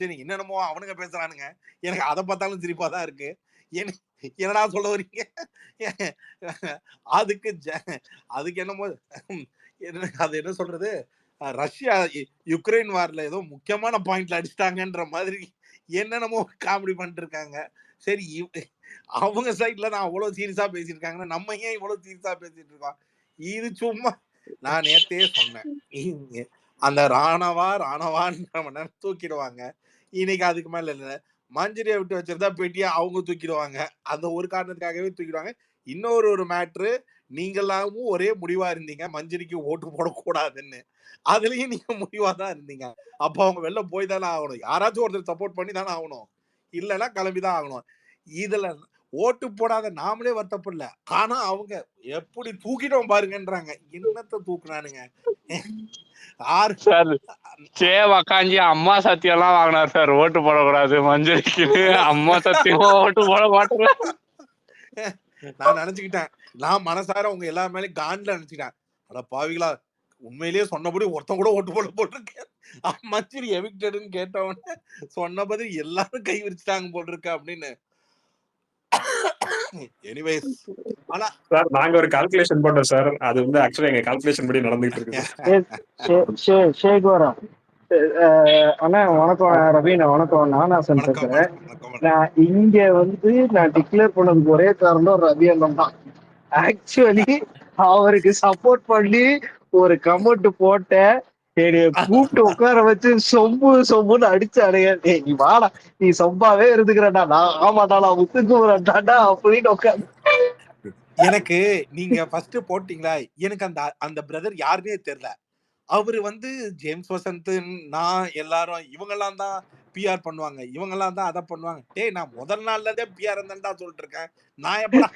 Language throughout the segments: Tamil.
என்னென்னமோ அவனுங்க பேசுறானுங்க. எனக்கு அத பார்த்தாலும் சிரிப்பா தான் இருக்கு. என்ன என்னடா சொல்ல வர்றீங்க? அதுக்கு அதுக்கு என்னமோ அது என்ன சொல்றது? ரஷ்யா யுக்ரைன் வார்ல ஏதோ முக்கியமான பாயிண்ட்ல அடிச்சுட்டாங்கன்ற மாதிரி என்னென்னமோ காமெடி பண்ணிட்டு இருக்காங்க. சரி அவங்க சைட்ல தான் அவ்வளவு சீரியஸா பேசியிருக்காங்கன்னா, நம்ம ஏன் இவ்வளவு சீரியஸா பேசிட்டு இருக்கோம்? இது சும்மா நான் நேத்தே சொன்னேன். அந்த ராணவான்ற நேரம் தூக்கிடுவாங்க. இன்னைக்கு அதுக்கு மேல இல்ல. மஞ்சரியை விட்டு வச்சிருந்தா பெட்டியா அவங்க தூக்கிடுவாங்க. அந்த ஒரு காரணத்துக்காகவே தூக்கிடுவாங்க. இன்னொரு மேட்ரு நீங்களாவும் ஒரே முடிவா இருந்தீங்க. மஞ்சரிக்கு ஓட்டு போடக்கூடாதுன்னு. அதுலயும் நீங்க முடிவா தான் இருந்தீங்க. அப்ப அவங்க வெளில போய் தானே ஆகணும். யாராச்சும் ஒருத்தர் சப்போர்ட் பண்ணி தானே ஆகணும். இல்லன்னா கிளம்பி தான் ஆகணும். இதுல ஓட்டு போடாத நாமளே வருத்தப்படல. ஆனா அவங்க எப்படி தூக்கிட்டோம் பாருங்கன்றாங்க. என்னத்த தூக்குனானுங்க? ஆறு சார் உக்காஞ்சி அம்மா சத்தியம் எல்லாம் வாங்கினார் சார். ஓட்டு போடக்கூடாது மஞ்சரிக்கு. அம்மா சத்தியமா ஓட்டு போட மாட்டேன். நான் நினைச்சுக்கிட்டேன். நான் மனசார உங்க எல்லா மேலயும் காண்ல நினைச்சுக்கிட்டேன். அட பாவிகளா, உண்மையிலேயே சொன்னபடி ஒருத்தன் கூட ஓட்டு போட்டிருக்கேன். மஞ்சரி எவிக்டட்னு கேட்டவன சொன்ன பதில் எல்லாரும் கை விரிச்சிட்டாங்க போட்டிருக்க அப்படின்னு. எனிவேஸ் ஆனா சார் நாங்க ஒரு கால்குலேஷன் பண்ணோம் சார். அது வந்து ஆக்சுவலா எங்க கால்குலேஷன் படி நடந்துட்டு இருக்கு. ஷேகோரா அண்ணா வணக்கம். ரவீனா வணக்கம். நானா சார் பேசுறேன். நான் இங்க வந்து நான் டிக்ளேர் பண்ணதுக்கு ஒரே காரணம் ரவி அண்ணன் தான். ஆக்சுவலி அவருக்கு சப்போர்ட் பண்ணி ஒரு கமெண்ட் போட்டேன். கூப்பிட்டு உட்கார வச்சு சொம்புன்னு அடிச்சானுங்க. நீ வாடா, நீ சொம்பாவே இருந்துக்கிறடா. நான் ஆமாடா நான் முத்துக்குமரன்டாடா அப்படின்னு உட்காந்து. எனக்கு நீங்க ஃபர்ஸ்ட் போட்டீங்களா, எனக்கு அந்த பிரதர் யாருன்னே தெரியல. அவரு வந்து ஜேம்ஸ் வசந்த், நான் எல்லாரும் இவங்கெல்லாம் தான் பிஆர் பண்ணுவாங்க, இவங்கெல்லாம் தான் அதை பண்ணுவாங்க. டேய் நான் முதல் நாள்ல இருந்தே பிஆர் தான்டா சொல்லிட்டு இருக்கேன். நான் எப்படா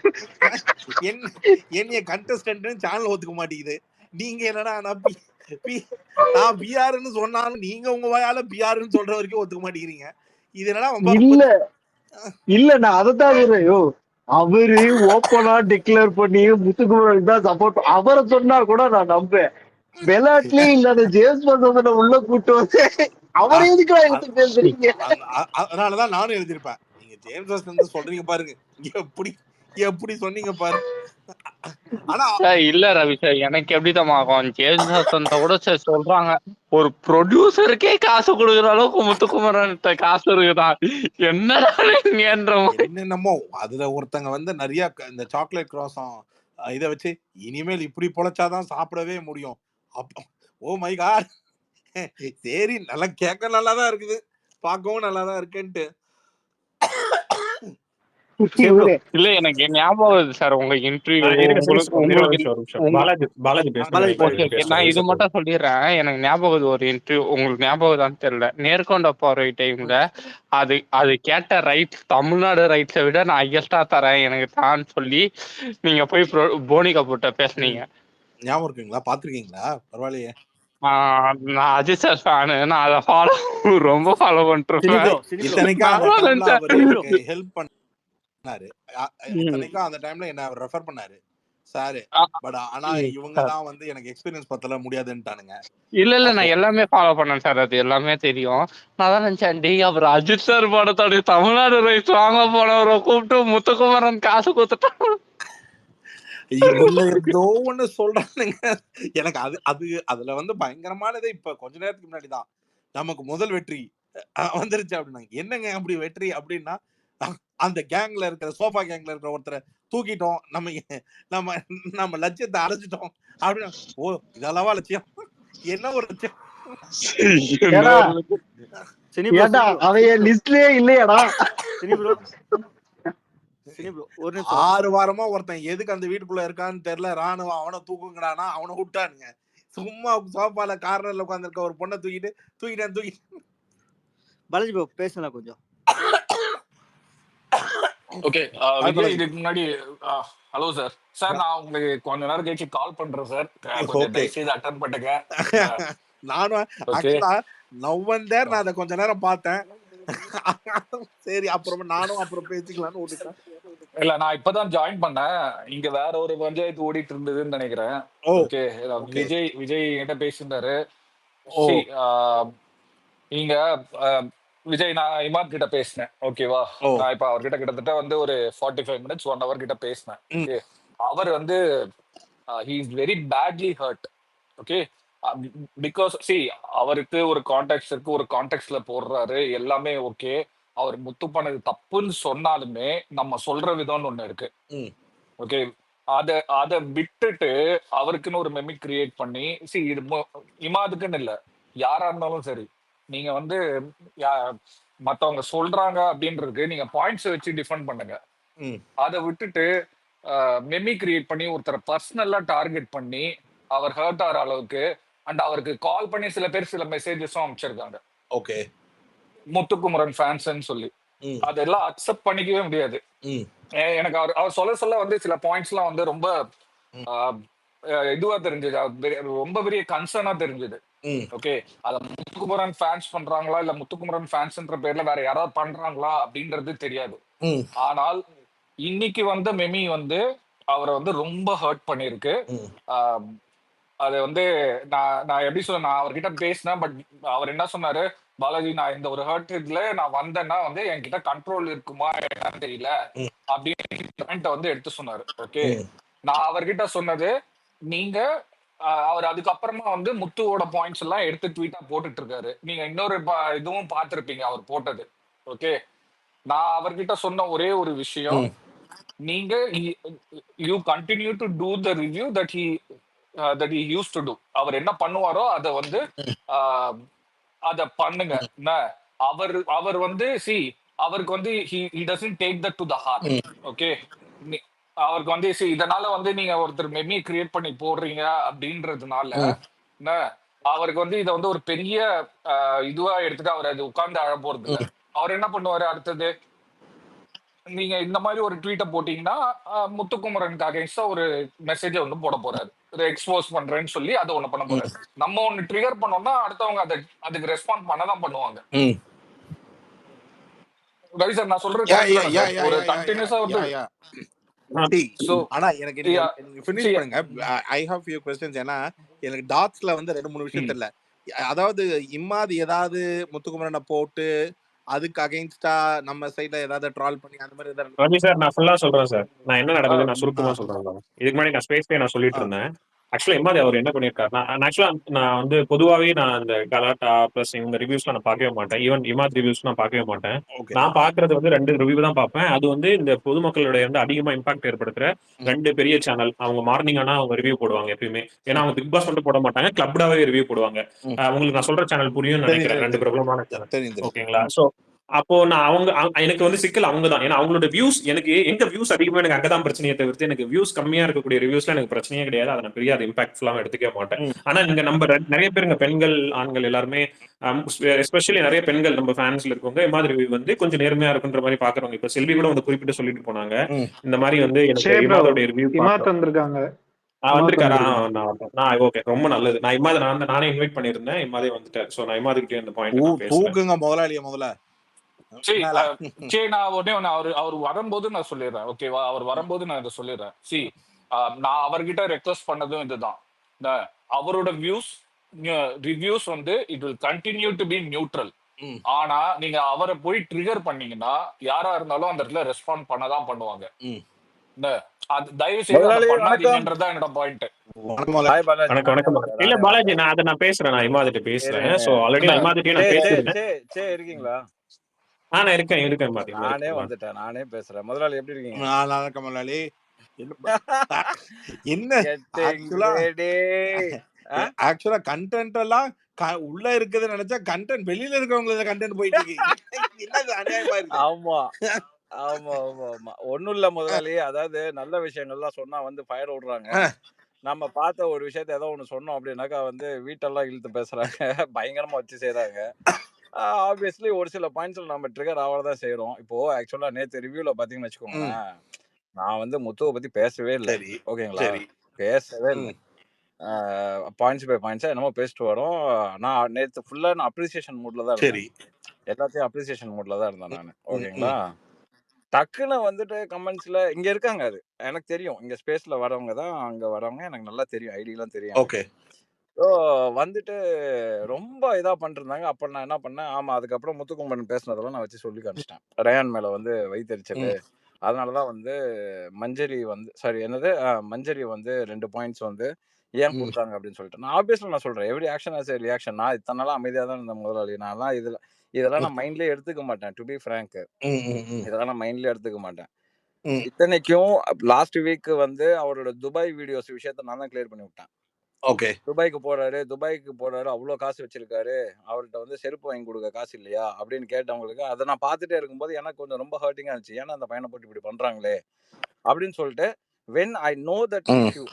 என்னைய கண்டஸ்டன்ட்னு சேனல் ஒத்துக்க மாட்டேங்குது. நீங்க என்னடா நான் பிஆர்னு சொன்னாலும் நீங்க உங்க வாயால பிஆர்னு சொல்ற வரைக்கும் ஒத்துக்க மாட்டேங்கிறீங்க. இது என்னடா இல்ல நான் அதைத்தான் சொல்றேன். அவரு ஓப்பனா டிக்ளேர் பண்ணி முத்துக்குமரனுக்கு தான் சப்போர்ட் அவரை சொன்னா கூட நான் நம்பேன். விளையாட்டுலயே இல்லாத ஜேம்ஸ் வசந்த உள்ள கூட்டு வந்து அவரை எதுக்கு எடுத்து பேசுறீங்க? அதனாலதான் நானும் எழுதிருப்பேன். நீங்க ஜேம்ஸ் வசந்த் சொல்றீங்க பாருங்க, எப்படி சொன்னீங்க பாரு. ஆனா இல்ல ரவி சார், எனக்கு எப்படிதான் ஆகும், ஜேம்ஸ் வசந்த கூட சார் சொல்றாங்க ஒரு ப்ரொடியூசருக்கே காசு கொடுக்குற அளவுக்கு முத்துக்குமரன் காசு இருக்குதான். என்னடா என்னென்னமோ அதுல ஒருத்தங்க வந்து நிறைய இந்த சாக்லேட் கிராஸம் இதை வச்சு இனிமேல் இப்படி பொழைச்சாதான் சாப்பிடவே முடியும். Oh my God. சரி, நல்லா கேட்க நல்லாதான் இருக்குது, பார்க்கவும் நல்லாதான் இருக்குன்ட்டு. இல்ல எனக்கு ஞாபகம் சார் உங்க இன்டர்வியூ. நான் இது மட்டும் சொல்லிடுறேன். எனக்கு ஞாபகம் ஒரு இன்டர்வியூ, உங்களுக்கு ஞாபகம் தான் தெரியல, நேர்கொண்ட பார்வை டைம்ல அது கேட்ட ரைட் தமிழ்நாடு ரைட்ஸை விட நான் ஹையஸ்டா தரேன் எனக்கு தான் சொல்லி நீங்க போய் போனி கபூர்ட்ட பேசுனீங்க. ஞாபகம் இருக்குங்களா? பாத்துருக்கீங்களா? பரவாயில்லையே. நான் அஜித் சார் ஃபேனு. நான் அதை ரொம்ப ஃபாலோ பண்ணிட்டு ஹெல்ப் பண்ணாரு. இத்தனைக்கும் அந்த டைம்ல என்ன ரெஃபர் பண்ணாரு சார். பட் ஆனா இவங்க தான் வந்து எனக்கு எக்ஸ்பீரியன்ஸ் பத்தல முடியாதுன்னுட்டானுங்க. இல்ல நான் எல்லாமே ஃபாலோ பண்ணேன் சார். அது எல்லாமே தெரியும். நான் தான் நினைச்சேன், டேய் அவர் அஜித் சார் படத்தோட தமிழ்நாடு ரைட்ஸ் வாங்க போனவரை கூப்பிட்டு முத்துக்குமரன் காசு கொடுத்துட்டான். ஏதோ ஒண்ணு சொல்றானுங்க. எனக்கு அதுல வந்து பயங்கரமானது இப்ப கொஞ்ச நேரத்துக்கு முன்னாடிதான் நமக்கு முதல் வெற்றி வந்துருச்சு அப்படின்னாங்க. என்னங்க அப்படி வெற்றி அப்படின்னா, அந்த கேங்ல இருக்கிற சோஃபா கேங்ல இருக்கிற ஒருத்தரை தூக்கிட்டோம், நம்ம லட்சியத்தை அடைஞ்சிட்டோம் அப்படின்னா, ஓ இதெல்லாவா லட்சியம்? என்ன ஒரு லட்சியம்? அவைய லிஸ்ட்லயே இல்லையாடா? 6 வாரமா ஒருத்தன் எதுக்கு அந்த வீட்டுக்குள்ள இருக்கான்னு தெரியல. ராணுவம் அவனை தூக்குங்கடானா அவனை விட்டானுங்க. சும்மா சோஃபால கார்னர்ல உட்கார்ந்துருக்க ஒரு பொண்ணை தூக்கிட்டேன். பாலாஜி ப்ரோ பேசலாம் கொஞ்சம். ஓகே விஜய், இதுக்கு முன்னாடி ஹலோ சார் நான் உங்களுக்கு கொஞ்ச நேரம் கழிச்சு கால் பண்றேன் சார். கொஞ்சம் தயவுசெய்து அட்டெண்ட் பண்ணுங்க. நானும் ஆக்சுவலா நவம்பர் நான் அதை கொஞ்ச நேரம் பார்த்தேன். சரி அப்புறம் பேசிக்கலாம்னு விட்டுட்டேன். இல்ல நான் இப்பதான் ஜாயின் பண்ணேன். இங்க வேற ஒரு பஞ்சாயத்து ஓடிட்டு இருந்ததுன்னு நினைக்கிறேன். ஓகே விஜய் என்கிட்ட பேசியிருந்தாரு. நீங்க விஜய், நான் இமாத் கிட்ட பேசினேன். ஓகேவா? ஓ நான் இப்ப அவர்கிட்ட கிட்டத்தட்ட வந்து ஒரு 45 மினிட்ஸ் 1 ஹவர் கிட்ட பேசினேன். ம் ஓகே. அவர் வந்து he is very badly hurt. Okay. Because அவருக்கு ஒரு கான்டெக்ட் இருக்கு, ஒரு கான்டெக்ட்ல போடுறாரு, எல்லாமே ஓகே. அவர் முத்து பண்ணது தப்புன்னு சொன்னாலுமே நம்ம சொல்ற விதம்னு ஒண்ணு இருக்கு. ம் ஓகே. அத அத விட்டுட்டு அவருக்குன்னு ஒரு மெமி கிரியேட் பண்ணி இது இமாதுக்குன்னு இல்ல, யாரா இருந்தாலும் சரி, நீங்க வந்து யா- மத்தவங்க சொல்றாங்க அப்படின்றதுக்கு நீங்க பாயிண்ட்ஸ் வச்சு டிஃபெண்ட் பண்ணுங்க. ம் அதை விட்டுட்டு மெமி கிரியேட் பண்ணி ஒருத்தரை பர்சனலா டார்கெட் பண்ணி அவர் ஹர்ட் ஆகிற அளவுக்கு, அண்ட் அவருக்கு கால் பண்ணி சில பேர் சில மெசேஜஸும் அனுப்பிச்சிருக்காங்க, ஓகே முத்துக்குமரன் ஃபேன்ஸ்ன்னு சொல்லி. ம் அதெல்லாம் அக்செப்ட் பண்ணிக்கவே முடியாது. ம் எனக்கு அவர் சொல்ல சொல்ல வந்து சில பாயிண்ட்ஸ்லாம் வந்து ரொம்ப ம் ஆஹ், இதுவா தெரிஞ்சது, ரொம்ப பெரிய கன்சர்னா தெரிஞ்சது. ம் ஓகே. அத முத்துக்குமரன் ஃபேன்ஸ் பண்றாங்களா இல்ல முத்துக்குமரன் ஃபேன்ஸ்ன்ற பேர்ல வேற யாராவது பண்றாங்களா அப்படின்றது தெரியாது. ம் ஆனால் இன்னைக்கு வந்த மெமி வந்து அவரை வந்து ரொம்ப ஹர்ட் பண்ணிருக்கு. ம் ஆஹ் அது வந்து நான் எப்படி சொல்ல, நான் அவர்கிட்ட பேசினேன். பட் அவர் என்ன சொன்னாரு, பாலாஜி நான் இந்த ஒரு ஹர்ட் இதுல நான் வந்தேன்னா வந்து என்கிட்ட கண்ட்ரோல் இருக்குமா என்னன்னு தெரியல ம் அப்படின்னு வந்து எடுத்து சொன்னாரு. ஓகே. ம் நான் அவர்கிட்ட சொன்னது, நீங்க அவர் அதுக்கப்புறமா வந்து முத்துவோட பாயிண்ட்ஸ் எல்லாம் எடுத்து ட்வீட்டா போட்டுட்டு இருக்காரு. நீங்க இன்னொரு இதுவும் பார்த்திருப்பீங்க அவர் போட்டது. ஓகே. நான் அவர்கிட்ட சொன்ன ஒரே ஒரு விஷயம், ம் நீங்க you continue to do the review that he use to do. அவர் என்ன பண்ணுவாரோ அதை வந்து அத பண்ணுங்க. என்ன, அவர் வந்து அவருக்கு வந்து he doesn't take that to the heart. ம் ஓகே. அவருக்கு வந்து இதனால வந்து நீங்க ஒருத்தர் மெமி கிரியேட் பண்ணி போடுறீங்க அப்படின்றதுனால ம் என்ன, அவருக்கு வந்து இதை வந்து ஒரு பெரிய இதுவா எடுத்துட்டு அவர் அது உட்கார்ந்து அழ போறது இல்ல. ம் அவர் என்ன பண்ணுவாரு அடுத்தது, நீங்க இந்த மாதிரி ஒரு ட்வீட்டை போட்டீங்கன்னா முத்துக்குமரனுக்கு அகைன்ஸ்டா ஒரு மெசேஜை வந்து போட போறாரு, எக்ஸ்போஸ் பண்றேன்னு சொல்லி அதை ஒண்ணு பண்ண போறாரு. நம்ம ஒண்ணு ட்ரிகர் பண்ணோம்னா அடுத்தவங்க அதுக்கு ரெஸ்பாண்ட் பண்ணதான் பண்ணுவாங்க. ம் ரவி சார், நான் சொல்றது யா கரெக்ட் யா தானே யா சார்? யா ஒரு யா யா யா கண்டினியூஸா வந்து யா யா See, சோ ஆனா எனக்கு நீங்க ஃபினிஷ் பண்ணுங்க. I have few questions. ஏன்னா எனக்கு டாட்ஸ்ல வந்து 2-3 விஷயம் தெரியல. அதாவது இம்மாதி ஏதாவது முத்துக்குமரனை போட்டு அதுக்கு அகைன்ஸ்டா நம்ம சைடுல ஏதாவது ட்ரால் பண்ணி அந்த மாதிரி ஏதாவது ரவி சார், நான் ஃபுல்லா சொல்றேன் சார். நான் என்ன நடந்தது நான் ஆ சுருக்கமா சொல்றேன் சார். இதுக்கு முன்னாடி நான் ஸ்பேஸ்லயே நான் சொல்லிட்டு ஆ இருந்தேன். ஆக்சுவலா எம்மாதி அவர் என்ன பண்ணிருக்காருன்னா, ஆக்சுவலா நான் வந்து பொதுவாவே நான் இந்த கலாட்டா பிளஸ் இந்த ரிவ்யூஸ்லாம் நான் பார்க்கவே மாட்டேன். ஈவன் இமாத் ரிவ்யூஸ் நான் பார்க்கவே மாட்டேன். ஓகே நான் பாக்குறது வந்து 2 ரிவ்யூ தான் பார்ப்பேன். அது வந்து இந்த பொதுமக்களுடைய வந்து அதிகமா இம்பாக்ட் ஏற்படுத்துற ம் 2 பெரிய சேனல். அவங்க மார்னிங் ஆனா அவங்க ரிவ்யூ போடுவாங்க எப்பயுமே. ஏன்னா அவங்க பிக் பாஸ் மட்டும் போட மாட்டாங்க, கிளப்டாவே ரிவ்யூ போடுவாங்க. ம் உங்களுக்கு நான் சொல்ற சேனல் புரியும்னு தெரியும் நினைக்கிறேன். தெரியும் 2 பிரபலமான சேனல். தெரியும் தெரியும் ஓகேங்களா? சோ அப்போ நான் எனக்கு வந்து சிக்கல் அவங்க தான். ஏன்னா அவங்களோட வியூஸ் எனக்கு எங்க வியூஸ் அதிகமா எனக்கு அங்கதான் பிரச்சனையை தவிர்த்து எனக்கு வியூஸ் கம்மியா இருக்கக்கூடிய ரிவ்யூஸ்ல எனக்கு பிரச்சனையே கிடையாது. அதை நான் பெரிய அது இம்பாக்ட்ஃபுல்லாம எடுத்துக்க மாட்டேன். ம் ஆனா நீங்க நம்ம நிறைய பேருங்க பெண்கள் ஆண்கள் எல்லாருமே எஸ்பெஷலி நிறைய பெண்கள் நம்ம ஃபேன்ஸ்ல இருக்கவங்க மாதிரி ரிவ்யூ வந்து கொஞ்சம் நேர்மையா இருக்குன்ற மாதிரி பாக்குறவங்க. இப்ப செல்வி கூட வந்து குறிப்பிட்டு சொல்லிட்டு போனாங்க ம் இந்த மாதிரி வந்து எனக்கு ஷே ப்ரோ, இமாதோட ரிவ்யூ இமாத் பார்க்க வந்திருக்காங்க. இமாத் வந்திருக்காரா? வந்திருக்காங்க. நான் ஓகே, ரொம்ப நல்லது. நான் இமாத நானே இன்வைட் பண்ணிருந்தேன். இமாதே வந்துட்டேன். சோ நான் இமாதுகிட்டே இந்த பாயிண்ட் நான் பேசுறேன். தூக்குங்க முதலாளிய முதல்ல. நான் உடனே அவர் வரும்போது நான் சொல்லிடுறேன். ஓகேவா? அவர் வரும்போது நான் இதை சொல்லிடுறேன். நான் அவர்கிட்ட ரெக்வஸ்ட் பண்ணதும் இதுதான். அவரோட ரிவ்யூஸ் வந்து it will continue to be neutral. ம் ஆனா நீங்க அவரை போய் ட்ரிகர் பண்ணீங்கன்னா யாரா இருந்தாலும் அந்த இடத்துல ரெஸ்பாண்ட் பண்ணதான் பண்ணுவாங்க. ம் அது தயவு செய்து அதை முதலாளி வணக்கம். பண்ணாதீங்கன்றதுதான் என்னோட பாயிண்ட். வணக்கம் முதலாளி. ஹாய் பாலாஜி. வணக்கம் வணக்கம். இல்ல பாலாஜி, நான் பேசுறேன். நான் இமாதிட்ட பேசுறேன். சோ ஆல்ரெடி நான் இமாதிட்டே நான் பேசிருந்தேன். இருக்கீங்களா? நான் இருக்கேன் பாத்தீங்க. நானே வந்துட்டேன். நானே பேசுறேன். முதலாளி எப்படி இருக்கீங்க? நல்லா இருக்கேன் முதலாளி. என்ன ஆக்சுவலா கண்டென்ட் எல்லாம் உள்ள இருக்குது நினைச்சா கண்டென்ட் வெளியில இருக்கவங்க கண்டென்ட் போயிட்டு இருக்கு. என்னது அநியாயமா இருக்கு. ஆமா ஆமா ஆமா ஆமா. ஒண்ணும் இல்ல முதலாளி, அதாவது நல்ல விஷயங்கள்லாம் சொன்னா வந்து ஃபயர் விடுறாங்க. நம்ம பார்த்த ஒரு விஷயத்த ஏதோ ஒண்ணு சொன்னோம் அப்படின்னாக்கா வந்து வீட்டெல்லாம் இழுத்து பேசுறாங்க, பயங்கரமா வச்சு செய்யறாங்க. ஆப்வியஸ்லி ஒரு சில பாயிண்ட்ஸ்ல நம்ம ட்ரிகர் ஆவறதா செய்யறோம். இப்போ ஆக்சுவலா நேத்து ரிவ்யூல பாத்தீங்கன்னு வச்சுக்கோங்களேன், நான் வந்து முத்துவை பத்தி பேசவே இல்லை. சரி ஓகேங்களா? சரி பேசவே இல்லை. பாயிண்ட்ஸ் பை பாயிண்ட்ஸா என்னமோ பேசிட்டு வரோம். நான் நேத்து ஃபுல்லா நான் அப்ரிசியேஷன் மூட்ல தான் இருந்தேன். சரி எல்லாத்தையும் அப்ரிசியேஷன் மூட்ல தான் இருந்தேன் நான். ஓகேங்களா? டக்குன்னு வந்துட்டு கமெண்ட்ஸ்ல இங்க இருக்காங்க, அது எனக்கு தெரியும். இங்க ஸ்பேஸ்ல வரவங்க தான், அங்க வரவங்க எனக்கு நல்லா தெரியும், ஐடிலாம் தெரியும். ஓகே ஸோ வந்துட்டு ரொம்ப இதா பண்ணிருந்தாங்க. அப்ப நான் என்ன பண்ணேன், ஆமா அதுக்கப்புறம் முத்துக்குமரன் பேசினதெல்லாம் நான் வச்சு சொல்லி காமிச்சிட்டேன். ரயான் மேல வந்து வயித்தெரிச்சலு. ம். அதனால தான் வந்து மஞ்சரி வந்து சாரி என்னது மஞ்சரி வந்து 2 பாயிண்ட்ஸ் வந்து ஏன் ம். குடுத்தாங்க அப்படின்னு சொல்லிட்டு. நான் ஆப்வியஸ்லி நான் சொல்றேன். Every action has a reaction. நான் இத்தன நாளா அமைதியா தான் இருந்தேன் முதலாளி. நான்லாம் இதெல்லாம் நான் மைண்ட்லயே எடுத்துக்க மாட்டேன். To be frank. ம். ம். ம். இதெல்லாம் நான் மைண்ட்லயே எடுத்துக்க மாட்டேன். ம். இத்தனைக்கும் லாஸ்ட் வீக் வந்து அவரோட துபாய் வீடியோஸ் விஷயத்த நான் தான் கிளியர் பண்ணி விட்டேன். ஓகே. துபாய்க்கு போறாரு. அவ்வளோ காசு வச்சிருக்காரு. அவர்ட்ட வந்து செருப்பு வாங்கி கொடுக்க காசு இல்லையா அப்படின்னு கேட்டவங்களுக்கு அதை நான் பார்த்துட்டே இருக்கும்போது எனக்கு கொஞ்சம் ரொம்ப ஹர்ட்டிங்கா இருந்துச்சு. ஏன்னா அந்த பையனை போட்டு இப்படி பண்றாங்களே அப்படின்னு சொல்லிட்டு when I know that ம். issue,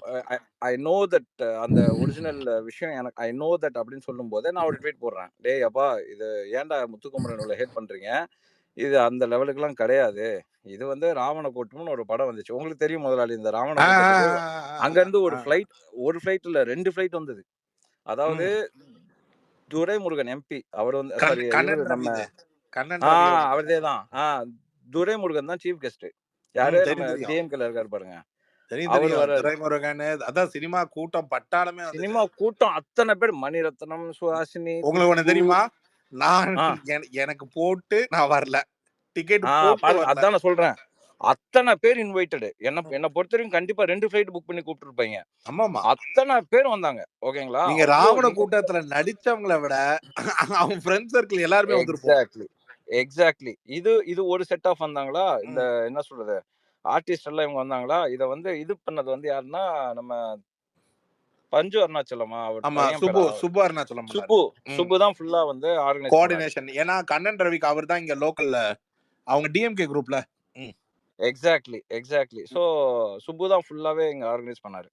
I know that அந்த ஒரிஜினல் விஷயம் எனக்கு I know that அப்படின்னு சொல்லும்போது நான் ஒரு ட்வீட் போடுறேன். டேய் அப்பா இது ஏன்டா முத்துக்குமரன் இவ்வளோ ஹேட் பண்றீங்க? இது அந்த லெவலுக்குலாம் கிடையாது. இது வந்து ராவண கூட்டம்னு ஒரு படம் வந்துச்சு. உங்களுக்கு தெரியும் முதலாளி இந்த ராவண ஆ, கூட்டத்துக்கு ஆ, ஆ, அங்க ஆ, இருந்து ஆ. ஒரு ஃபிளைட் இல்ல 2 ஃபிளைட் வந்தது. அதாவது ம். துரைமுருகன் எம்பி அவர் வந்து சாரி கண்ணன் இவரு நம்ம ரவி கண்ணன் ரவி அவர்தே தான் துரைமுருகன் தான் சீஃப் கெஸ்ட். யாரு நம்ம தெரியும் தெரியும் டிஎம்கேல இருக்காரு பாருங்க. தெரியும் அவர் தெரியும் வராரு. துரைமுருகன் அதான் சினிமா கூட்டம் பட்டாளமே வந்துச்சு. சினிமா கூட்டம் அத்தனை பேர் மணிரத்னம், சுஹாசினி, உங்களுக்கு ஒண்ணு குஷ்பு. தெரியுமா? நான் ஆ எனக்கு போட்டு நான் வரல. டிக்கெட் ஆ போட்டு பாருங்க வரல. அதான் நான் சொல்றேன். அத்தனை பேர் இன்வைட்டடு. என்ன பொறுத்த வரைக்கும் கண்டிப்பா 2 ஃபிளைட் புக் பண்ணி கூப்பிட்டுருப்பாங்க. ஆமாமா. அத்தனை பேர் வந்தாங்க. ஓகேங்களா? நீங்க அவ்வளோ ராவண நீங்க கூட்டத்துல நடிச்சவங்கள விட அவங்க ஃப்ரெண்ட் சர்க்கிள் எல்லாருமே வந்திருப்போம். எக்ஸாக்ட்லி. இது ஒரு செட் ஆஃப் வந்தாங்களா? இந்த என்ன சொல்றது? ஆர்டிஸ்ட் எல்லாம் இவங்க வந்தாங்களா? இத வந்து இது பண்ணது வந்து யாருன்னா நம்ம பஞ்சு அருணாச்சலமா அவர் ஆமா பையன் பேரா? சுப்பு அருணாச்சலம் பண்ணாரு. சுப்பு தான் ஃபுல்லா வந்து ஆர்கனைஸ் பண்ணாரு. கோஆர்டினேஷன். ஏன்னா கண்ணன் ரவிக்கு அவர் தான் இங்க லோக்கல்ல அவங்க டிஎம்கே குரூப்ல. எக்ஸாக்ட்லி. சோ சுப்பு தான் ஃபுல்லாவே இங்க ஆர்கனைஸ் பண்ணாரு.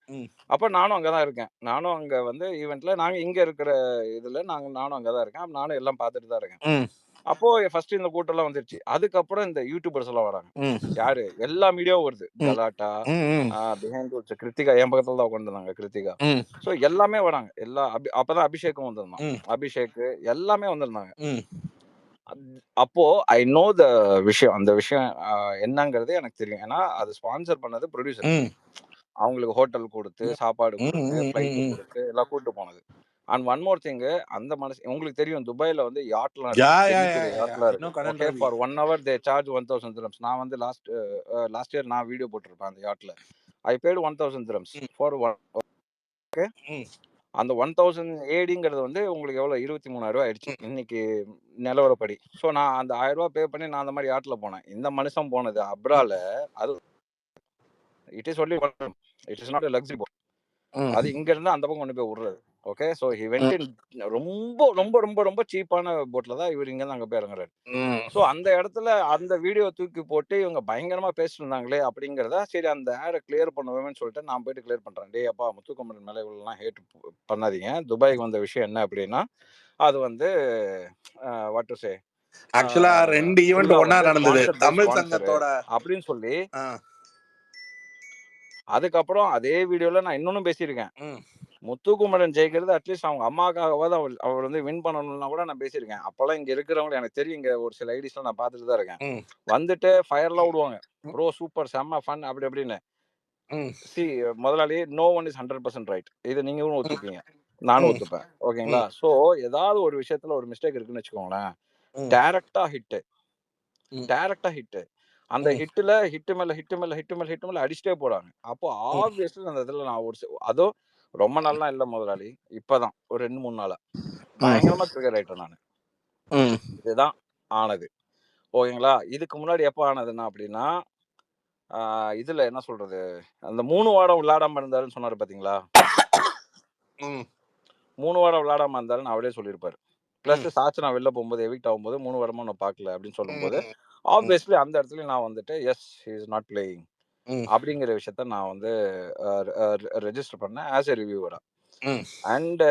அப்ப நானும் அங்கதான் இருக்கேன். நானும் அங்க வந்து ஈவென்ட்ல நாங்க இங்க இருக்கிற இதுல நானும் அங்கதான் இருக்கேன். நானும் எல்லாம் பார்த்துட்டு தான் இருக்கேன். அப்போ ஃபர்ஸ்ட் இந்த கூட்டம் எல்லாம் வந்துருச்சு. அதுக்கப்புறம் இந்த யூடியூபர்ஸ் எல்லாம் வராங்க. யாரு எல்லா மீடியாவும் வருது. கலாட்டா, பிஹைண்ட் ரூல்ஸ், கிருத்திகா என் பக்கத்துல தான் உட்காந்துருந்தாங்க. கிருத்திகா. சோ எல்லாமே வராங்க. அப்பதான் அபிஷேக்கும் வந்திருந்தான். அபிஷேக் எல்லாமே வந்திருந்தாங்க. அப்போ ஐ நோ த விஷயம். அந்த விஷயம் என்னங்கிறது எனக்கு தெரியும். ஏன்னா அது ஸ்பான்சர் பண்ணது ப்ரொடியூசர். அவங்களுக்கு ஹோட்டல் கொடுத்து சாப்பாடு கொடுத்து ஃபிளைட் கொடுத்து எல்லாம் கூட்டு போனது. அண்ட் ஒன் மோர் திங் அந்த மனசு உங்களுக்கு தெரியும் துபாயில வந்து யாட்லாம் இருக்கு. For 1 hour they charge 1000 dirhams. நான் வந்து லாஸ்ட் இயர் நான் வீடியோ போட்டிருப்பேன் அந்த யாட்ல. ஐ பேட் 1000 dirhams ஃபார் ஓகே. அந்த 1000 ஏடிங்கிறது வந்து உங்களுக்கு எவ்வளவு 23,000 ஆயிடுச்சு இன்னைக்கு நிலவரப்படி. ஸோ நான் அந்த 1000 ரூபாய் பே பண்ணி நான் அந்த மாதிரி யாட்ல போனேன். இந்த மனுஷன் போனது அப்ரால. அது it is only it is not a luxury boat. அது இங்க இருந்து அந்த பக்கம் கொண்டு போய் விடுறது. Okay. So he went in ரொம்ப ரொம்ப ரொம்ப ரொம்ப சீப்பான போட்ல தான் இவர் இங்க இருந்து அங்க போய் இறங்குறாரு. ஸோ அந்த இடத்துல அந்த வீடியோ தூக்கி போட்டு இவங்க பயங்கரமா பேசிட்டு இருந்தாங்களே அப்படிங்கிறத சரி அந்த ஆடை கிளியர் பண்ணுவேன்னு சொல்லிட்டு நான் போயிட்டு கிளியர் பண்றேன். டே அப்பா முத்துக்குமரன் மேல இவ்வளவுலாம் ஹேட் பண்ணாதீங்க. துபாய்க்கு வந்த விஷயம் என்ன அப்படின்னா அது வந்து வாட் டு சே ஆக்சுவலா 2 ஈவென்ட் ஒண்ணா நடந்தது தமிழ் சங்கத்தோட அப்படின்னு சொல்லி அதுக்கப்புறம் அதே வீடியோல நான் இன்னொன்னும் பேசியிருக்கேன். முத்துக்குமரன் ஜெயிக்கிறது அட்லீஸ்ட் அவங்க அம்மாக்காகவாது அவர் வந்து வின் பண்ணணும்னா கூட நான் பேசியிருக்கேன். அப்பெல்லாம் இங்க இருக்கிறவங்க எனக்கு தெரியும். இங்க ஒரு சில ஐடிஸ் எல்லாம் நான் பார்த்துட்டு தான் இருக்கேன். வந்துட்டு ஃபயர்லாம் விடுவாங்க. ப்ரோ சூப்பர் செம்ம ஃபன் அப்படி அப்படின்னு. முதலாளி நோ ஒன் இஸ் 100% ரைட். இது நீங்களும் ஒத்துப்பீங்க, நானும் ஒத்துப்பேன். ஓகேங்களா? சோ ஏதாவது ஒரு விஷயத்துல ஒரு மிஸ்டேக் இருக்குன்னு வச்சுக்கோங்களேன். டைரக்டா ஹிட் அந்த ஹிட் மேல அடிச்சுட்டே போறாங்க. அப்போ ஆப்வியஸ்லி அந்த இடத்துல நான் அதுவும் ரொம்ப நாள்லாம் இல்ல முதலாளி. இப்பதான் ஒரு 2-3 நாளா பயங்கரமா ட்ரிகர் ஆயிட்டேன் நானு. இதுதான் ஆனது. ஓகேங்களா? இதுக்கு முன்னாடி எப்ப ஆனதுன்னா அப்படின்னா இதுல என்ன சொல்றது அந்த 3 வாரம் விளையாடாம இருந்தாருன்னு சொன்னாரு பாத்தீங்களா? 3 வாரம் விளையாடாம இருந்தாருன்னு அவரே சொல்லியிருப்பாரு. பிளஸ் சாச்சனா வெளில போகும்போது எவிக்ட் ஆகும்போது 3 வாரமா நான் பார்க்கல அப்படின்னு சொல்லும்போது ஆப்வியஸ்லி அந்த இடத்துல நான் வந்துட்டு yes he is not playing அப்படிங்கிற விஷயத்த நான் வந்து ரெஜிஸ்டர் பண்ணேன் ஆஸ் எ ரிவ்யூவரா. அண்ட்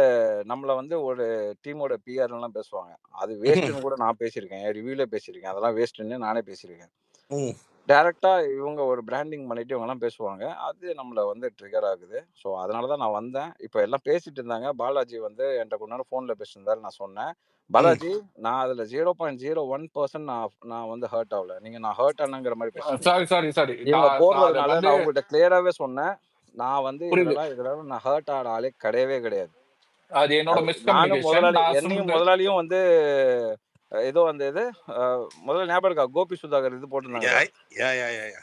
நம்மள வந்து ஒரு டீமோட பிஆர் எல்லாம் பேசுவாங்க. அது வேஸ்ட்னு கூட நான் பேசியிருக்கேன். ரிவ்யூல பேசியிருக்கேன். அதெல்லாம் வேஸ்ட்னு நானே பேசியிருக்கேன். டைரக்டா இவங்க ஒரு பிராண்டிங் பண்ணிட்டு இவங்க எல்லாம் பேசுவாங்க. அது நம்மள வந்து ட்ரிகர் ஆகுது. ஸோ அதனாலதான் நான் வந்தேன். இப்போ எல்லாம் பேசிட்டு இருந்தாங்க. பாலாஜி வந்து என்கிட்ட கொஞ்ச நேரம் போன்ல பேசியிருந்தாரு. நான் சொன்னேன் பாலாஜி நான் அதுல 0.01% நான் வந்து ஹர்ட் ஆகல. நீங்க நான் ஹர்ட் ஆனங்கிற மாதிரி பேசுறேன். சாரி இவங்க போடுறதுனால நான் உங்கள்கிட்ட கிளியராவே சொன்னேன். நான் வந்து இதெல்லாம் நான் ஹர்ட் ஆன ஆளே கிடையவே கிடையாது. அது என்னோட நானும் மிஸ்கம்யூனிகேஷன். நான் என்னையும் சொன்னது முதலாளியும் வந்து ஏதோ அந்த இது முதல்ல ஞாபகம் இருக்கா, கோபி சுதாகர் இது போட்டிருந்தாங்க யா, யா, யா, யா, யா.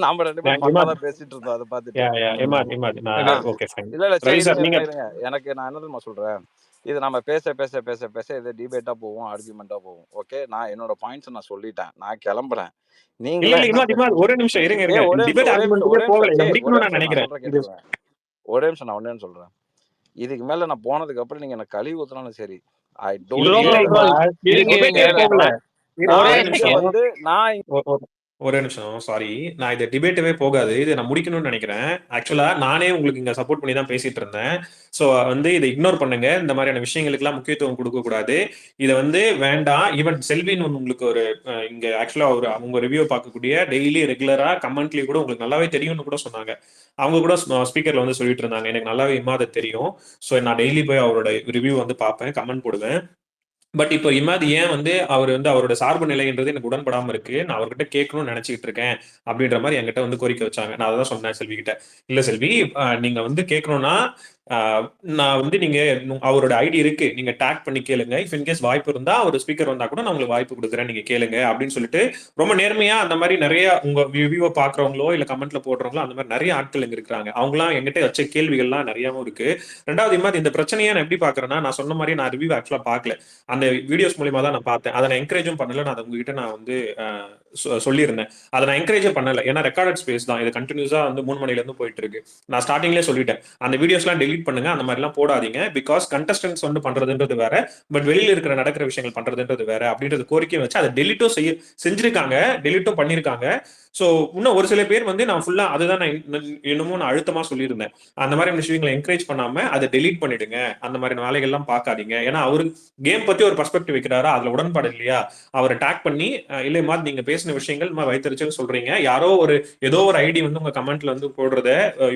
நாம 2 பேரும் இமாத் பண்ணாதான் பேசிட்டு இருந்தோம் அதை பார்த்துட்டு. இமாத் இது ஓகே ஃபைன். இல்ல சரி ரவி சார் இருங்க நீங்க இருங்க எனக்கு நான் என்ன தெரியுமா சொல்றேன், இது நம்ம பேச பேச பேச பேச இது டிபேட்டா போகும், ஆர்குமெண்டா போகும். ஓகே, நான் என்னோட பாயிண்ட்ஸ் நான் சொல்லிட்டேன், நான் கிளம்புறேன். இல்ல நீங்களே இல்ல என்ன இமாத் ஒரு நிமிஷம் இருங்க ஒரே நிமிஷம் டிபேட் ஒரே நிமிஷம் ஆர்குமெண்ட்டுக்கே போகல, இதை ஒரே முடிக்கணும்னு நான் நிமிஷம் நான் நினைக்கிறேன். சொல்றேன் இது கேட்டுக்கோங்க. ஒரே நிமிஷம் நான் ஒன்னே சொல்றேன். இதுக்கு மேல நான் போனதுக்கு அப்புறம் நீங்க எனக்கு கழுவி ஊத்தினாலும் சரி, ஐ டோன்ட் ப்ரோ இல்ல கேர். ப்ரோ இமாத் இது இருங்க டிபேட்டே இருங்க போகல. நான் ஒரே ஒரே இங்க நிமிஷம் நிமிஷம். வந்து நான் ஒரே நிமிஷம் சாரி, நான் இதை டிபேட்டவே போகாது, இதை நான் முடிக்கணும்னு நினைக்கிறேன். ஆக்சுவலா நானே உங்களுக்கு இங்க சப்போர்ட் பண்ணி தான் பேசிட்டு இருந்தேன். ஸோ வந்து இதை இக்னோர் பண்ணுங்க, இந்த மாதிரியான விஷயங்களுக்குலாம் முக்கியத்துவம் கொடுக்க கூடாது, இதை வந்து வேண்டாம். ஈவன் செல்வின் உங்களுக்கு ஒரு இங்க ஆக்சுவலா ஒரு அவங்க ரிவ்யூ பார்க்கக்கூடிய டெய்லி ரெகுலரா கமெண்ட்லி கூட உங்களுக்கு நல்லாவே தெரியும்னு கூட சொன்னாங்க. அவங்க கூட ஸ்பீக்கர்ல வந்து சொல்லிட்டு இருந்தாங்க எனக்கு நல்லாவே இமாத தெரியும், ஸோ நான் டெய்லி போய் அவரோட ரிவ்யூ வந்து பார்ப்பேன், கமெண்ட் போடுவேன். பட் இப்போ இமாத் ஏன் வந்து அவர் வந்து அவரோட சார்பு நிலைன்றது எனக்கு உடன்படாம இருக்கு, நான் அவர்கிட்ட கேட்கணும்னு நினைச்சிட்டு இருக்கேன் அப்படின்ற மாதிரி என்கிட்ட வந்து கோரிக்கை வச்சாங்க. நான் அதான் சொன்னேன் செல்வி கிட்ட, இல்ல செல்வி நீங்க வந்து கேட்கணும்னா நான் வந்து நீங்க அவரோட ஐடி இருக்கு, நீங்க டேக் பண்ணி கேளுங்க, இஃப் இன்கேஸ் வாய்ப்பு இருந்தா அவர் ஸ்பீக்கர் வந்தா கூட நான் உங்களுக்கு வாய்ப்பு கொடுக்குறேன், நீங்க கேளுங்க அப்படின்னு சொல்லிட்டு ரொம்ப நேர்மையா அந்த மாதிரி நிறைய உங்க ரிவ்யூவை பாக்குறவங்களோ இல்ல கமெண்ட்ல போடுறவங்களோ அந்த மாதிரி நிறைய ஆட்கள் இங்க இருக்கிறாங்க. அவங்களாம் எங்கிட்ட வச்ச கேள்விகள்லாம் நிறையவும் இருக்கு. ரெண்டாவது இமாத் இந்த பிரச்சனையை நான் எப்படி பாக்குறேன்னா, நான் சொன்ன மாதிரி நான் ரிவ்யூ ஆக்சுவலா பார்க்கல, அந்த வீடியோஸ் மூலியமா தான் நான் பார்த்தேன். அதை நான் என்கரேஜும் பண்ணல, நான் உங்ககிட்ட நான் வந்து சொல்லியிருந்தேன், அதை நான் என்கரேஜே பண்ணல, ஏன்னா ரெக்கார்டட் ஸ்பேஸ் தான் இது, கண்டினியூஸா வந்து 3 மணில இருந்து போயிட்டு இருக்கு. நான் ஸ்டார்டிங்லேயே சொல்லிட்டேன் அந்த வீடியோஸ்லாம் டெலிட் பண்ணுங்க, அந்த மாதிரிலாம் போடாதீங்க, பிகாஸ் கண்டஸ்டன்ஸ் வந்து பண்றதுன்றது வேற, பட் வெளியில இருக்கிற நடக்கிற விஷயங்கள் பண்றதுன்றது வேற அப்படின்றது கோரிக்கை வச்சு அதை டெலிட்டும் செஞ்சிருக்காங்க, டெலிட்டும் பண்ணிருக்காங்க. ஸோ இன்னும் ஒரு சில பேர் வந்து நான் ஃபுல்லா அதுதான் நான் இன்னமும் நான் அழுத்தமா சொல்லியிருந்தேன், அந்த மாதிரி விஷயங்களை என்கரேஜ் பண்ணாம அதை டெலிட் பண்ணிடுங்க, அந்த மாதிரி வேலைகள்லாம் பார்க்காதீங்க. ஏன்னா அவரு கேம் பத்தி ஒரு பர்ஸ்பெக்டிவ் வைக்கிறாரா, அதுல உடன்பாடு இல்லையா, அவரை டேக் பண்ணி இல்லை மாதிரி நீங்க பேசின விஷயங்கள் வைத்தறிச்சல் சொல்றீங்க, யாரோ ஒரு ஏதோ ஒரு ஐடி வந்து உங்க கமெண்ட்ல வந்து போடுறத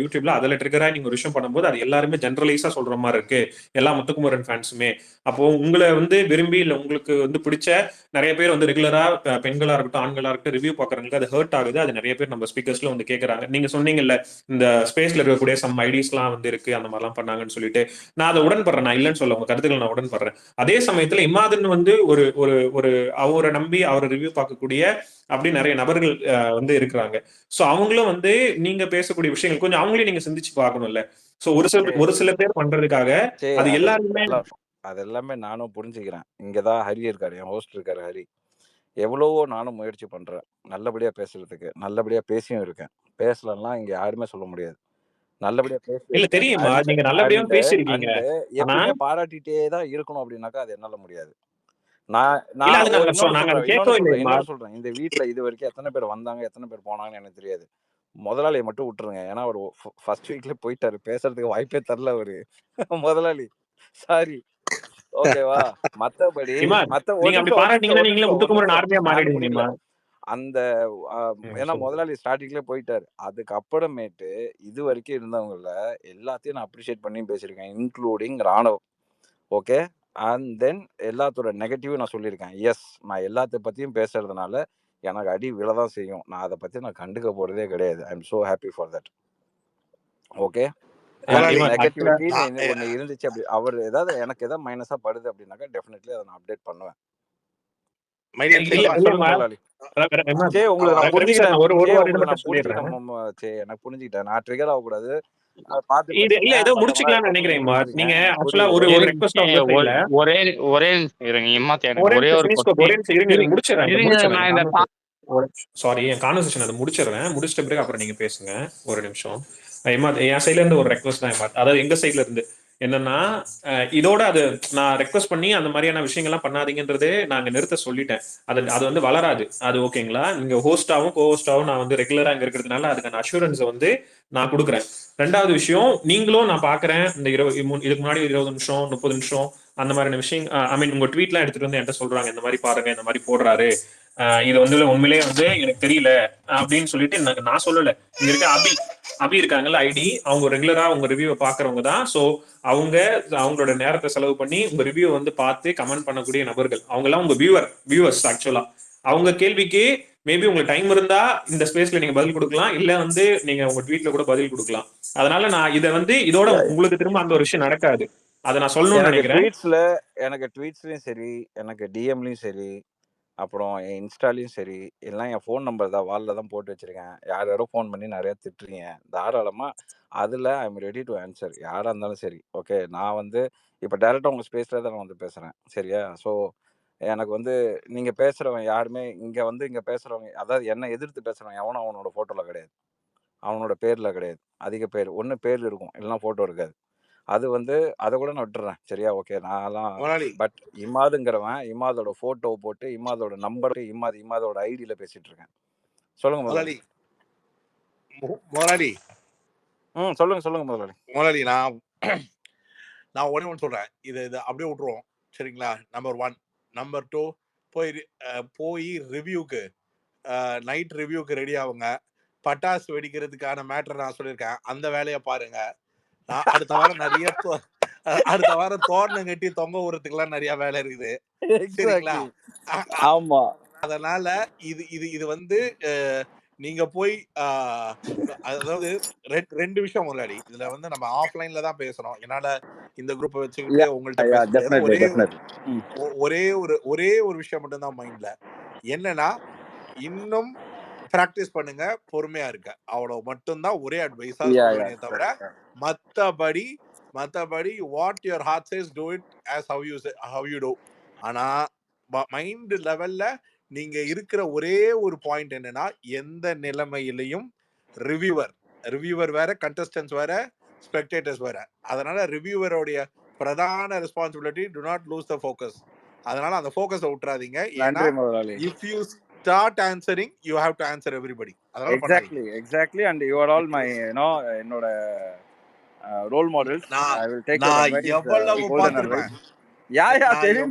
யூடியூப்ல அதுல ட்ரிகரா நீங்க ஒரு விஷயம் பண்ணும்போது அது எல்லாருமே ஜெனரலைஸா சொல்ற மாதிரி இருக்கு, எல்லா முத்துக்குமரன் ஃபேன்ஸுமே. அப்போ உங்களை வந்து விரும்பி இல்லை உங்களுக்கு வந்து பிடிச்ச நிறைய பேர் வந்து ரெகுலரா பெண்களா இருக்கட்டும் ஆண்களா இருக்கட்டும் ரிவ்யூ பாக்குறவங்களுக்கு அது ஹர்ட் ஆகுது, அது நிறைய பேர் நம்ம ஸ்பீக்கர்ஸ்ல வந்து கேட்கறாங்க. நீங்க சொன்னீங்கல்ல இந்த ஸ்பேஸ்ல இருக்கக்கூடிய சம் ஐடிஸ் எல்லாம் வந்து இருக்கு, அந்த மாதிரிலாம் பண்ணாங்கன்னு சொல்லிட்டு, நான் அதை உடன்படுறேன், நான் இல்லைன்னு சொல்ல, உங்க கருத்துக்களை நான் உடன்படுறேன். அதே சமயத்துல இமாதன் வந்து ஒரு ஒரு ஒரு அவரை நம்பி அவரை ரிவ்யூ பார்க்கக்கூடிய அப்படி நிறைய நபர்கள் வந்து இருக்கிறாங்க. சோ அவங்களும் வந்து நீங்க பேசக்கூடிய விஷயங்கள் கொஞ்சம் அவங்களையும் நீங்க சிந்திச்சு பார்க்கணும்ல. சோ ஒரு சில பேர் பண்றதுக்காக அது எல்லாருமே அதெல்லாமே நானும் புரிஞ்சுக்கிறேன். இங்கதான் ஹரி இருக்காரு, என் ஹோஸ்ட் இருக்காரு ஹரி. எவ்வளவோ நானும் முயற்சி பண்றேன் நல்லபடியா பேசுறதுக்கு, நல்லபடியா பேசியும் இருக்கேன். பேசலாம் இங்க யாருமே சொல்ல முடியாது, நல்லபடியா இல்ல தெரியுமா, நீங்க நல்லபடியா பேசிருக்கீங்க, எப்பவுமே பாராட்டிட்டே தான் இருக்கணும் அப்படின்னாக்கா அது என்னால முடியாது. இன்னொன்னு சொல்றேன், இந்த வீட்டுல இது வரைக்கும் எத்தனை பேர் வந்தாங்க எத்தனை பேர் போனாங்கன்னு எனக்கு தெரியாது. முதலாளியை மட்டும் விட்டுருங்க, ஏன்னா அவர் ஃபர்ஸ்ட் வீக்ல போயிட்டாரு, பேசுறதுக்கு வாய்ப்பே தரல அவரு முதலாளி, சாரி ஓகேவா. மத்தபடி அந்த ஏன்னா முதலாளி ஸ்டார்டிங்ல போயிட்டாரு, அதுக்கப்புறமேட்டு இது வரைக்கும் இருந்தவங்கள எல்லாத்தையும் நான் அப்ரிஷியேட் பண்ணி பேசியிருக்கேன், இன்க்ளூடிங் ராணுவ. ஓகே, அண்ட் தென் எல்லாத்தோட நெகட்டிவும் நான் சொல்லியிருக்கேன். எஸ், நான் எல்லாத்த பத்தியும் பேசுறதுனால எனக்கு அடி விழதான் செய்யும், நான் அதை பத்தி நான் கண்டுக்க போறதே கிடையாது. I am so happy for that. Okay, negativity ஒண்ணு இருந்துச்சு அப்படி அவர் ஏதாவது எனக்கு ஏதாவது மைனஸா படுது அப்படின்னாக்கா டெஃபினெட்லி அதை நான் அப்டேட் பண்ணுவேன். எனக்கு புரிஞ்சுக்கிட்டேன், நான் ட்ரிகர் ஆகக்கூடாது. சாரி, என் கான்வர்சேஷன் அதை முடிச்சிடுறேன், முடிச்சிட்ட பிறகு அப்புறம் நீங்க பேசுங்க. ஒரு நிமிஷம். என் சைட்ல இருந்து ஒரு ரெக்வஸ்ட் தான், அதாவது எங்க சைட்ல இருந்து என்னன்னா, இதோட அது நான் ரெக்வஸ்ட் பண்ணி அந்த மாதிரியான விஷயங்கள்லாம் பண்ணாதீங்கன்றது நாங்க நிறுத்த சொல்லிட்டேன். அது வந்து வளராது, அது ஓகேங்களா. நீங்க ஹோஸ்டாவும் கோஹோஸ்டாவும் நான் வந்து ரெகுலரா இங்க இருக்கிறதுனால அதுக்கான அஷூரன்ஸை வந்து நான் கொடுக்குறேன். ரெண்டாவது விஷயம், நீங்களும் நான் பாக்குறேன் இந்த இதுக்கு முன்னாடி 20 நிமிஷம் 30 நிமிஷம் அந்த மாதிரியான விஷயம், ஐ மீன் உங்க ட்வீட்லாம் எடுத்துட்டு வந்து என்கிட்ட சொல்றாங்க, இந்த மாதிரி பாருங்க, இந்த மாதிரி போடுறாரு, இது வந்து உண்மையிலேயே வந்து எனக்கு தெரியல அப்படின்னு சொல்லிட்டு நான் சொல்லல. இங்க இருக்க அபி இருக்காங்கல்ல ஐடி, அவங்க ரெகுலரா உங்க ரிவ்யூவை பாக்குறவங்க தான். சோ அவங்களோட நேரத்தை செலவு பண்ணி உங்க ரிவ்யூ வந்து பார்த்து கமெண்ட் பண்ணக்கூடிய நபர்கள், அவங்க எல்லாம் உங்க வியூவர்ஸ். ஆக்சுவலா அவங்க கேள்விக்கு மேபி உங்களுக்கு டைம் இருந்தா இந்த ஸ்பேஸ்ல நீங்க பதில் கொடுக்கலாம், இல்ல வந்து நீங்க உங்க ட்வீட்ல கூட பதில் கொடுக்கலாம். அதனால நான் இதை வந்து இதோட உங்களுக்கு திரும்ப அந்த ஒரு விஷயம் நடக்காது. அதை நான் சொல்லணும்னு நினைக்கிறேன். எனக்கு ட்வீட்ஸ்லயும் சரி, எனக்கு டிஎம்லயும் சரி, அப்புறம் என் இன்ஸ்டாலையும் சரி, எல்லாம் என் ஃபோன் நம்பர் தான் வால்ல தான் போட்டு வச்சிருக்கேன். யார் யாரோ ஃபோன் பண்ணி நிறைய திட்டுறீங்க, தாராளமா அதுல I am ready to answer. யாரா இருந்தாலும் சரி. ஓகே, நான் வந்து இப்போ டைரக்டா உங்க ஸ்பேஸ்ல தான் நான் வந்து பேசுறேன், சரியா? ஸோ எனக்கு வந்து நீங்க பேசுறவன் யாருமே இங்க பேசுறவங்க, அதாவது என்ன எதிர்த்து பேசுறவன் எவனும் அவனோட போட்டோல கிடையாது, அவனோட பேர்ல கிடையாது. அதிக பேர் ஒண்ணு பேர் இருக்கும், இல்லைன்னா போட்டோ இருக்காது. அது வந்து அதை கூட நான் விட்டுறேன், சரியா? ஓகே, நான்லாம் முதலாளி பட் இமாதுங்கிறவன் இமாதோட போட்டோ போட்டு இமாதோட நம்பர் இமாதோட ஐடியில பேசிட்டு இருக்கேன். சொல்லுங்க முதலாளி. முதலாளி சொல்லுங்க முதலாளி. முதலாளி நான் ஒண்ணே ஒன்று சொல்றேன். இது அப்படியே விட்டுருவோம், சரிங்களா? நம்பர் 1. நம்பர் 2, போய் ரிவ்யூக்கு நைட் ரிவ்யூக்கு ரெடி ஆகுங்க. பட்டாசு வெடிக்கிறதுக்கான மேட்டர் நான் சொல்லியிருக்கேன், அந்த வேலையை பாருங்க. அடுத்த வாரம் தோரணம் கட்டி தொங்க விடுறதுக்குலாம் நிறைய வேலை இருக்குது, சரிங்களா? ஆமா, அதனால இது வந்து நீங்க போய் அதாவது 2 விஷயம் முதலாளி. இதுல வந்து நம்ம ஆஃப்லைன்ல தான் பேசணும். என்னால இந்த குரூப்பை வச்சுக்கிட்டு உங்கள்கிட்ட பேச முடியாது. ஒரே ஒரு விஷயம் மட்டும் தான் மைண்ட்ல. என்னன்னா, இன்னும் பிராக்டிஸ் பண்ணுங்க, பொறுமையா இருக்க, அவ்வளவு மட்டும்தான் ஒரே அட்வைஸா சொல்லுவேனே தவிர மத்தபடி what your heart says do it as how you do. ஆனா மைண்ட் லெவல்ல நீங்க இருக்கிற ஒரே ஒரு பாயிண்ட் என்னன்னா, எந்த நிலைமையிலையும் ரிவ்யூவர் வேற, கண்டஸ்டன்ஸ் வேற, ஸ்பெக்டேட்டர்ஸ் வேற. அதனால ரிவ்யூவரோடைய பிரதான responsibility, to not lose the focus. அதனால அந்த ஃபோக்கஸை விட்டுறாதீங்க. ஏன்னா if you start answering, you have to answer everybody. அதனால exactly and you are all my என்னோட role models. I will take your advice. எவ்வளவு பார்த்திருப்பேன்,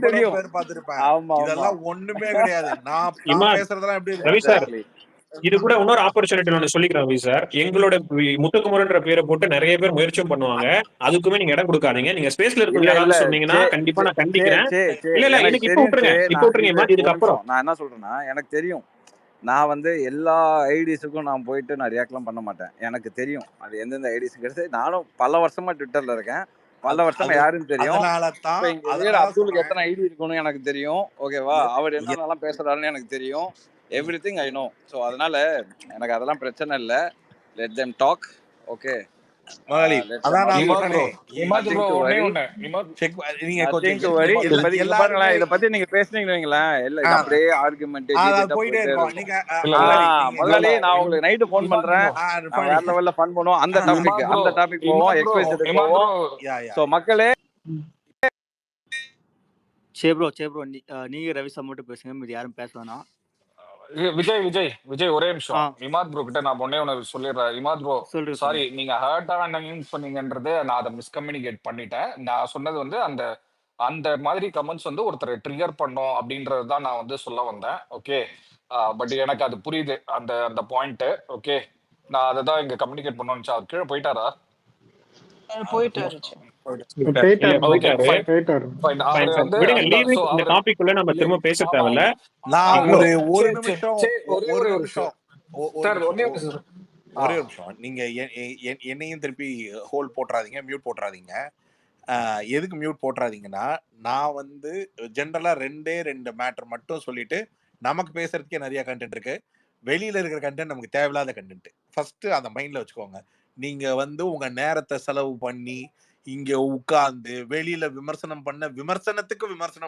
தெரியும் பேர் பார்த்திருப்பேன். இதெல்லாம் ஒண்ணுமே கிடையாது. நான் பேசுறதெல்லாம் எப்படி ரவி சார், இது கூட இன்னொரு ஆப்பர்ச்சுனிட்டி ஒன்று சொல்லிக்கிறேன் ரவி சார். எங்களோட முத்துக்குமரன்ற பேரை போட்டு நிறைய பேர் முயற்சியும் பண்ணுவாங்க, அதுக்குமே நீங்க இடம் கொடுக்காதீங்க. நீங்க ஸ்பேஸ்ல இருக்க சொன்னீங்கன்னா கண்டிப்பா நான் கண்டிக்கிறேன். இல்ல எனக்கு இப்ப விட்டுருங்க இதுக்கப்புறம் நான் என்ன சொல்றேன்னா, எனக்கு தெரியும், நான் வந்து எல்லா ஐடிஸுக்கும் நான் போயிட்டு நான் ரியாக்ட்லாம் பண்ண மாட்டேன். எனக்கு தெரியும் அது எந்தெந்த ஐடிஸுங்கிறது. நானும் பல வருஷமா ட்விட்டர்ல இருக்கேன், பல வருஷமா யாருன்னு தெரியும். அப்துலுக்கு எத்தனை ஐடி இருக்குன்னு எனக்கு தெரியும், ஓகேவா? அவர் என்னென்னலாம் பேசுறாருன்னு எனக்கு தெரியும். Everything I know. ஸோ அதனால எனக்கு அதெல்லாம் பிரச்சனை இல்லை. Let them talk, okay? இத பத்தி நீங்க பேசுனீங்களா? இல்ல அப்படியே ஆர்குமெண்ட் முதலாளி. நான் உங்களுக்கு நைட் போன் பண்றேன், வேற லெவல்ல ஃபன் பண்ணுவோம். அந்த டாபிக் போவோம், எக்ஸ்பிரஸ் போவோம். சோ மக்களே, சே ப்ரோ நீங்க ரவி சார் மட்டும் பேசுங்க, மீதி யாரும் பேச வேணாம். விஜய் ஒரே நிமிஷம். இமாத் ப்ரோ கிட்ட நான் ஒண்ணே ஒன்று சொல்லிடுறேன். இமாத் ப்ரோ, சாரி, நீங்க ஹர்ட் ஆனீங்கன்னு சொன்னீங்கன்றது நான் அதை மிஸ்கம்யூனிகேட் பண்ணிட்டேன். நான் சொன்னது வந்து அந்த மாதிரி கமெண்ட்ஸ் வந்து ஒருத்தரை ட்ரிகர் பண்ணோம் அப்படின்றது தான் நான் வந்து சொல்ல வந்தேன், ஓகே? பட் எனக்கு அது புரியுது, அந்த பாயிண்ட், ஓகே? நான் அதை தான் இங்க கம்யூனிகேட் பண்ணணும்னு. அவர் கீழே போயிட்டாரா? ஒரே நிமிஷம், நீங்க என்னையும் திருப்பி ஹோல்ட் போட்டுறாதீங்க, மியூட் போட்டுறாதீங்க. எதுக்கு மியூட் போட்டுறாதீங்கன்னா, நான் வந்து ஜென்ரலா 2 மேட்டர் மட்டும் சொல்லிட்டு, நமக்கு பேசுறதுக்கே நிறைய கண்டென்ட் இருக்கு, வெளியில இருக்கிற கண்டென்ட் நமக்கு தேவையில்லாத கண்டென்ட். ஃபர்ஸ்ட் அந்த மைண்ட்ல வச்சுக்கோங்க. நீங்க வந்து உங்க நேரத்தை செலவு பண்ணி இங்க உட்கார்ந்து வெளியில விமர்சனம்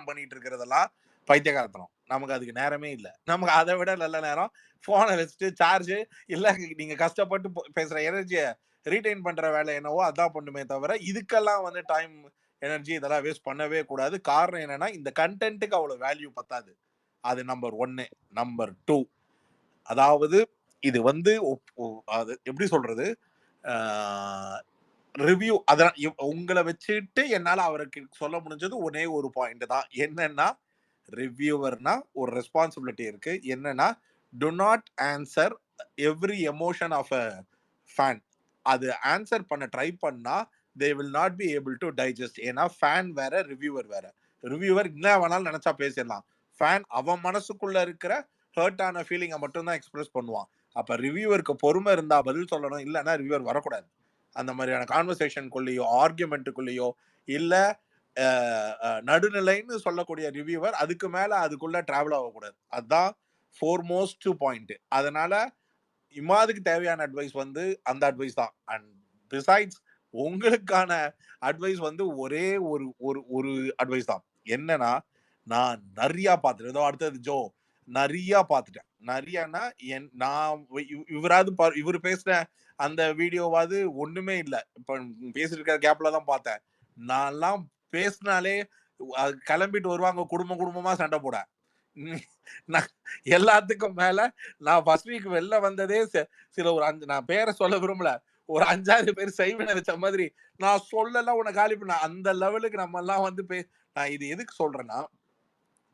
பண்ணிட்டு இருக்கிறதெல்லாம் பைத்தியகாரத்தனம். நமக்கு அதுக்கு நேரமே இல்லை. நமக்கு அதை விட நல்ல நேரம் போனை வச்சுட்டு சார்ஜ் இல்ல, நீங்க கஷ்டப்பட்டு பேசுற எனர்ஜியை ரீடைன் பண்ற வேலை என்னவோ அதான் பண்ணுமே தவிர, இதுக்கெல்லாம் வந்து டைம் எனர்ஜி இதெல்லாம் வேஸ்ட் பண்ணவே கூடாது. காரணம் என்னன்னா, இந்த கண்டென்ட்டுக்கு அவ்வளவு வேல்யூ பத்தாது. அது நம்பர் 1. நம்பர் 2, அதாவது இது வந்து அது எப்படி சொல்றது, ரிவ்யூ. அதான் உங்களை வச்சுட்டு என்னால அவருக்கு சொல்ல முடிஞ்சது ஒரே ஒரு பாயிண்ட் தான். என்னன்னா, ரிவ்யூவர்னா ஒரு ரெஸ்பான்சிபிலிட்டி இருக்கு. என்னன்னா, to not answer every emotion of a fan. அது ஆன்சர் பண்ண ட்ரை பண்ணா they will not be able to digest. ஏன்னா ஃபேன் வேற, ரிவ்யூவர் வேற. ரிவ்யூவர் என்ன வேணாலும் நினைச்சா பேசிடலாம், ஃபேன் அவன் மனசுக்குள்ள இருக்கிற ஹர்ட் ஆன ஃபீலிங்கை மட்டும் தான் எக்ஸ்பிரஸ் பண்ணுவான். அப்ப ரிவ்யூவருக்கு பொறுமை இருந்தா பதில் சொல்லணும், இல்லைன்னா ரிவ்யூவர் வரக்கூடாது. அந்த மாதிரியான கான்வர்சேஷனுக்குள்ளேயோ ஆர்குமெண்ட்டுக்குள்ளேயோ இல்ல நடுநிலைன்னு சொல்லக்கூடிய ரிவ்யூவர் அதுக்கு மேல அதுக்குள்ள டிராவல் ஆகக்கூடாது. அதுதான் ஃபோர்மோஸ்ட் பாயிண்ட். அதனால இமாதுக்கு தேவையான அட்வைஸ் வந்து அந்த அட்வைஸ் தான். அண்ட் பிசைட்ஸ் உங்களுக்கான அட்வைஸ் வந்து ஒரே ஒரு ஒரு ஒரு அட்வைஸ் தான். என்னன்னா, நான் நிறைய பார்த்துட்டேன். ஏதோ அடுத்தது ஜோ நிறைய பார்த்துட்டேன். நிறையனா நான் இவராது இவர் பேசின அந்த வீடியோவாது ஒண்ணுமே இல்லை. இப்ப பேசிட்டு இருக்கிற கேப்ல தான் பார்த்தேன். நான்லாம் பேசினாலே கிளம்பிட்டு வருவாங்க குடும்பம் குடும்பமா சண்டை போட. எல்லாத்துக்கும் மேல நான் ஃபர்ஸ்ட் வீக் வெளில வந்ததே சில ஒரு 5 நான் பேரை சொல்ல விரும்பல. ஒரு 5-6 பேர் செய்வினை வச்ச மாதிரி நான் சொல்லலாம் உன்னை காலி பண்ண அந்த லெவலுக்கு நம்ம எல்லாம் வந்து நான் இது எதுக்கு சொல்றேன்னா,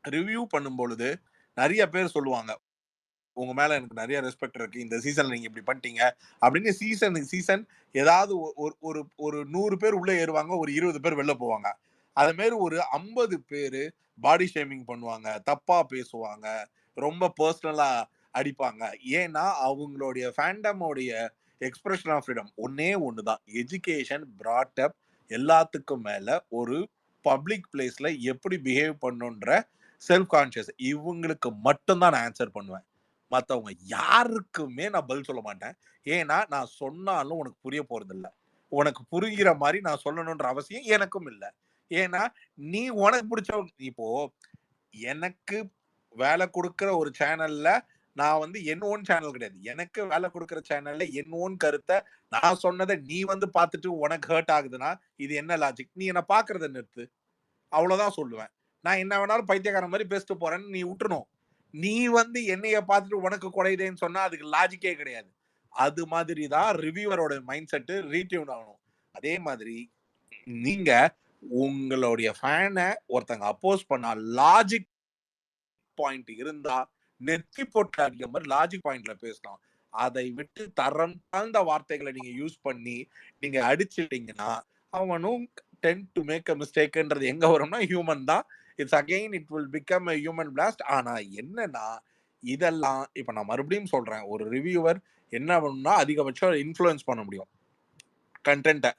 ரிவ்யூ பண்ணும் பொழுது நிறைய பேர் சொல்லுவாங்க உங்க மேல எனக்கு நிறைய ரெஸ்பெக்ட் இருக்கு, இந்த சீசன்ல நீங்க இப்படி பண்ணிட்டீங்க அப்படின்னு. சீசன் ஏதாவது ஒரு 100 பேர் உள்ள ஏறுவாங்க, ஒரு 20 பேர் வெளில போவாங்க. அது மாதிரி ஒரு 50 பேரு பாடி ஷேமிங் பண்ணுவாங்க, தப்பா பேசுவாங்க, ரொம்ப பர்சனலா அடிப்பாங்க. ஏன்னா அவங்களுடைய ஃபேண்டமோடைய எக்ஸ்பிரஷன் ஆஃப் ஃப்ரீடம் ஒண்ணுதான், எஜுகேஷன், பிராட் அப், எல்லாத்துக்கும் மேல ஒரு பப்ளிக் பிளேஸ்ல எப்படி பிஹேவ் பண்ணுன்ற செல்ஃப் கான்சியஸ். இவங்களுக்கு மட்டும்தான் நான் ஆன்சர் பண்ணுவேன். மத்தவங்க யாருக்குமே நான் பதில் சொல்ல மாட்டேன். ஏன்னா நான் சொன்னாலும் உனக்கு புரிய போறது இல்ல. உனக்கு புரிகிற மாதிரி நான் சொல்லணும்ன்ற அவசியம் எனக்கும் இல்ல. ஏன்னா நீ உனக்கு பிடிச்சவங்க இப்போ எனக்கு வேலை கொடுக்கிற ஒரு சேனல்ல நான் வந்து என் ஓன் சேனல் கிடையாது. எனக்கு வேலை கொடுக்கிற சேனல்ல என் ஓன் கருத்தை நான் சொன்னதை நீ வந்து பார்த்துட்டு உனக்கு ஹர்ட் ஆகுதுன்னா இது என்ன லாஜிக்? நீ என்ன பாக்குறத நிறுத்து, அவ்வளவுதான் சொல்லுவேன். நான் என்ன வேணாலும் பைத்தியக்காரன் மாதிரி பேசிட்டு போறேன்னு நீ விட்டுறணும். நீ வந்து என்னைய பார்த்துட்டு உனக்கு குறையுதேன்னு சொன்னா அதுக்கு லாஜிக்கே கிடையாது. அது மாதிரி தான் ரிவ்யூவரோட மைண்ட் செட் ரீட்யூன் ஆகணும். அதே மாதிரி நீங்க உங்களுடைய ஃபேனை ஒருத்தங்க அப்போஸ் பண்ணா லாஜிக் பாயிண்ட் இருந்தா நெத்தி போட்டு அடிக்கிற மாதிரி லாஜிக் பாயிண்ட்ல பேசலாம். அதை விட்டு தரம் தாழ்ந்த வார்த்தைகளை நீங்க யூஸ் பண்ணி நீங்க அடிச்சிட்டீங்கன்னா அவனும் டென் டு மேக் அ மிஸ்டேக்ன்றது எங்க வரும்னா ஹியூமன் தான். It's again it will become a human blast. ஆனா என்னன்னா இதெல்லாம் இப்ப நான் மறுபடியும் சொல்றேன், ஒரு ரிவ்யூவர் என்ன பண்ணணும்னா அதிகபட்சம் இன்ஃப்ளூயன்ஸ் பண்ண முடியும் கண்டென்ட்டை.